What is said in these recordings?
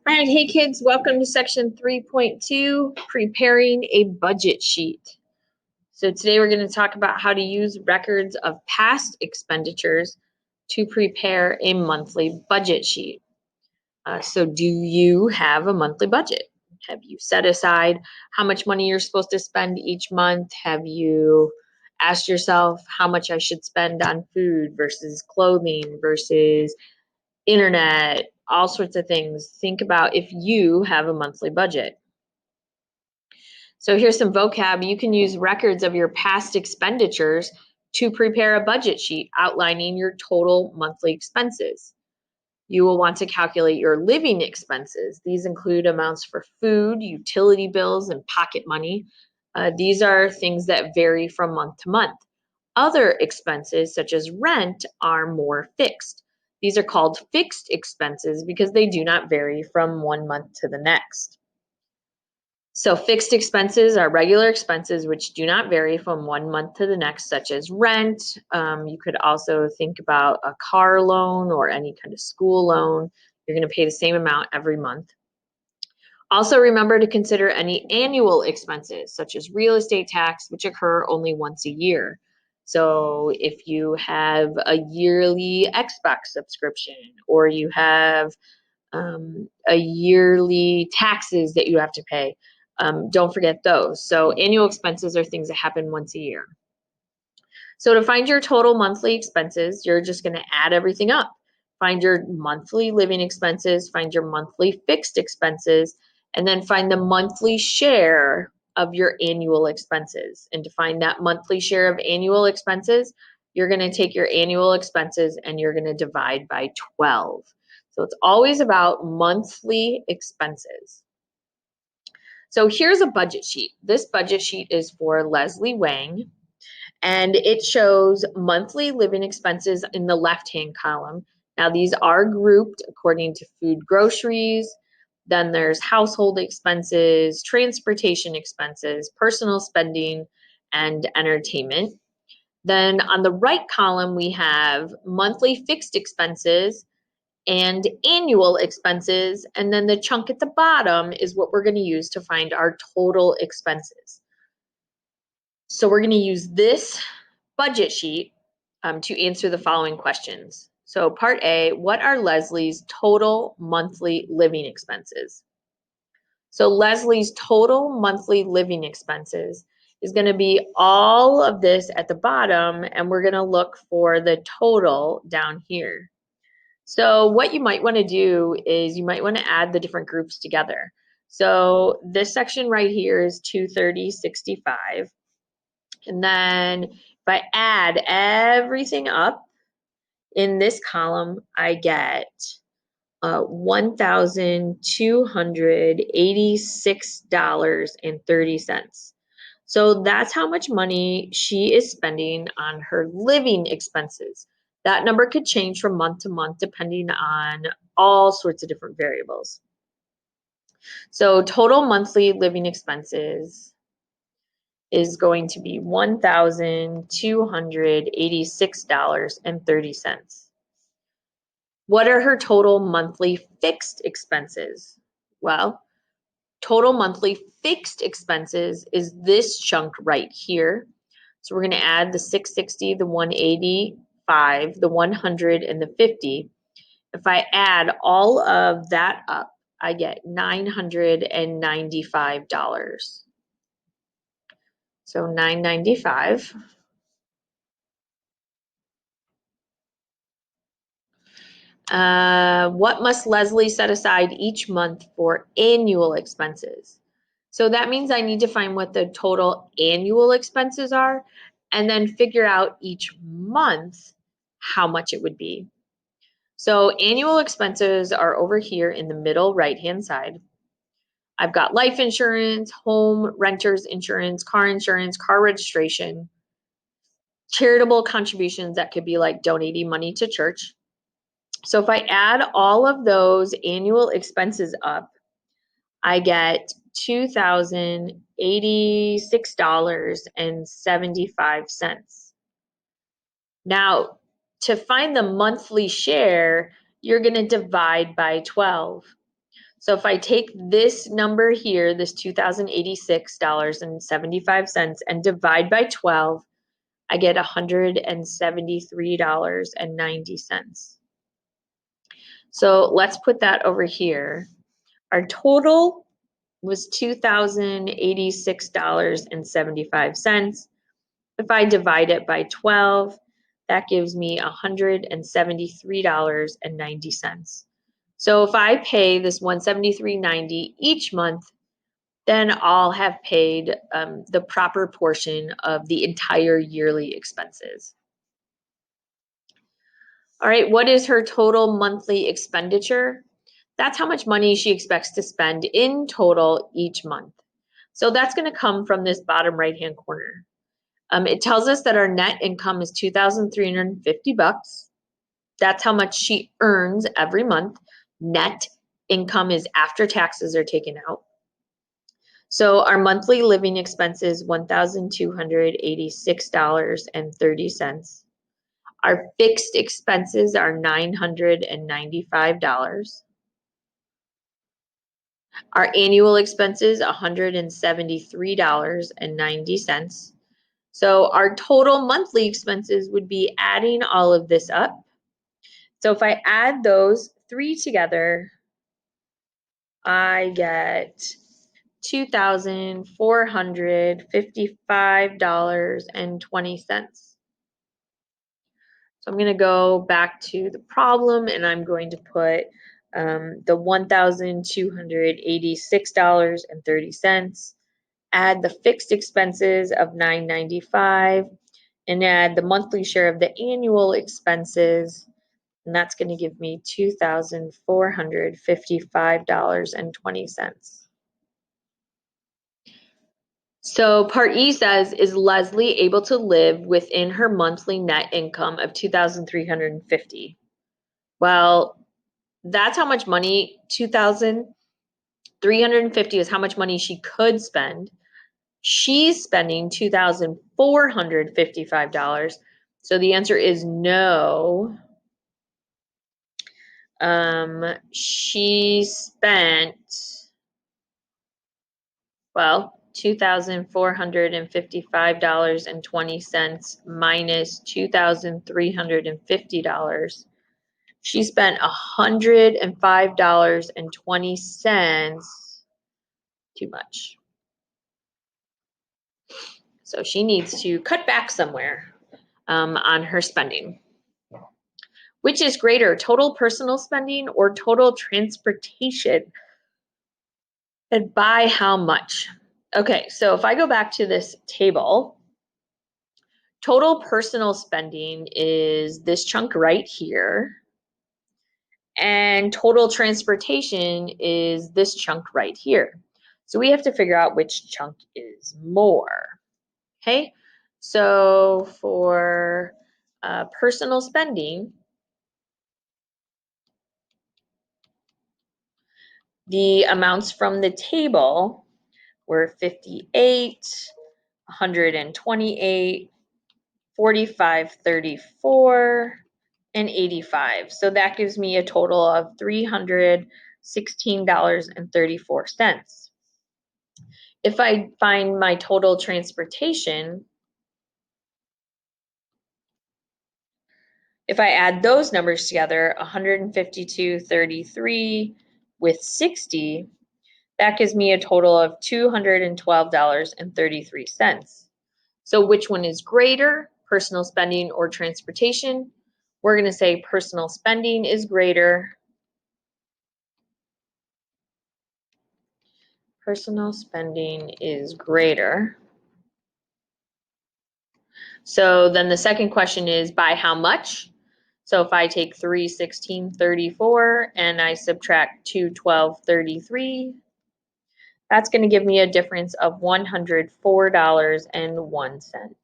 All right, hey kids, welcome to section 3.2, preparing a budget sheet. So today we're going to talk about how to use records of past expenditures to prepare a monthly budget sheet. So do you have a monthly budget? Have you set aside how much money you're supposed to spend each month? Have you asked yourself how much I should spend on food versus clothing versus internet, all sorts of things? Think about if you have a monthly budget. So here's some vocab. You can use records of your past expenditures to prepare a budget sheet outlining your total monthly expenses. You will want to calculate your living expenses. These include amounts for food, utility bills, and pocket money. These are things that vary from month to month. Other expenses, such as rent, are more fixed. These are called fixed expenses because they do not vary from one month to the next. So fixed expenses are regular expenses which do not vary from one month to the next, such as rent. You could also think about a car loan or any kind of school loan. You're going to pay the same amount every month. Also remember to consider any annual expenses, such as real estate tax, which occur only once a year. So if you have a yearly Xbox subscription, or you have a yearly taxes that you have to pay, don't forget those. So annual expenses are things that happen once a year. So to find your total monthly expenses, you're just going to add everything up. Find your monthly living expenses, find your monthly fixed expenses, and then find the monthly share of your annual expenses. And to find that monthly share of annual expenses, you're going to take your annual expenses and you're going to divide by 12. So it's always about monthly expenses. So here's a budget sheet. This budget sheet is for Leslie Wang, and it shows monthly living expenses in the left-hand column. Now these are grouped according to food, groceries, then there's household expenses, transportation expenses, personal spending, and entertainment. Then on the right column, we have monthly fixed expenses and annual expenses, and then the chunk at the bottom is what we're going to use to find our total expenses. So we're going to use this budget sheet to answer the following questions. So part A, what are Leslie's total monthly living expenses? So Leslie's total monthly living expenses is going to be all of this at the bottom, and we're going to look for the total down here. So what you might want to do is you might want to add the different groups together. So this section right here is $230.65. And then if I add everything up in this column, I get $1,286.30. So that's how much money she is spending on her living expenses. That number could change from month to month depending on all sorts of different variables. So total monthly living expenses is going to be $1,286.30. What are her total monthly fixed expenses? Well, total monthly fixed expenses is this chunk right here. So we're going to add the 660, the 185, the 100, and the 50. If I add all of that up, I get $995. So $995. What must Leslie set aside each month for annual expenses? So that means I need to find what the total annual expenses are and then figure out each month how much it would be. So annual expenses are over here in the middle right-hand side. I've got life insurance, home renter's insurance, car registration, charitable contributions that could be like donating money to church. So if I add all of those annual expenses up, I get $2,086.75. Now, to find the monthly share, you're going to divide by 12. So if I take this number here, this $2,086.75, and divide by 12, I get $173.90. So let's put that over here. Our total was $2,086.75. If I divide it by 12, that gives me $173.90. So if I pay this $173.90 each month, then I'll have paid the proper portion of the entire yearly expenses. All right, what is her total monthly expenditure? That's how much money she expects to spend in total each month. So that's going to come from this bottom right-hand corner. It tells us that our net income is $2,350. That's how much she earns every month. Net income is after taxes are taken out. So our monthly living expenses, $1,286.30. Our fixed expenses are $995. Our annual expenses, $173.90. So our total monthly expenses would be adding all of this up. So if I add those three together, I get $2,455.20. So I'm going to go back to the problem and I'm going to put the $1,286.30, add the fixed expenses of $995, and add the monthly share of the annual expenses, and that's going to give me $2,455.20. So part E says, is Leslie able to live within her monthly net income of $2,350? Well, that's how much money, $2,350 is how much money she could spend. She's spending $2,455. So the answer is no. She spent, well, $2,455.20 minus $2,350. She spent $105.20 too much. So she needs to cut back somewhere on her spending. Which is greater, total personal spending or total transportation? And by how much? Okay, so if I go back to this table, total personal spending is this chunk right here. And total transportation is this chunk right here. So we have to figure out which chunk is more. Okay, so for personal spending, the amounts from the table were 58, 128, 45, 34, and 85. So that gives me a total of $316.34. If I find my total transportation, if I add those numbers together, 152.33 with 60, that gives me a total of $212.33. So which one is greater, personal spending or transportation? We're going to say personal spending is greater. Personal spending is greater. So then the second question is by how much? So if I take 316.34 and I subtract 212.33, that's going to give me a difference of $104.01.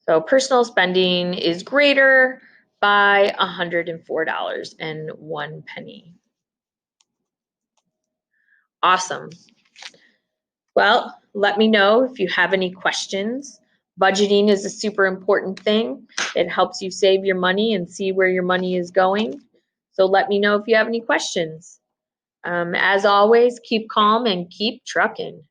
So personal spending is greater by $104.01. Awesome. Well, let me know if you have any questions. Budgeting is a super important thing. It helps you save your money and see where your money is going. So let me know if you have any questions. As always, keep calm and keep trucking.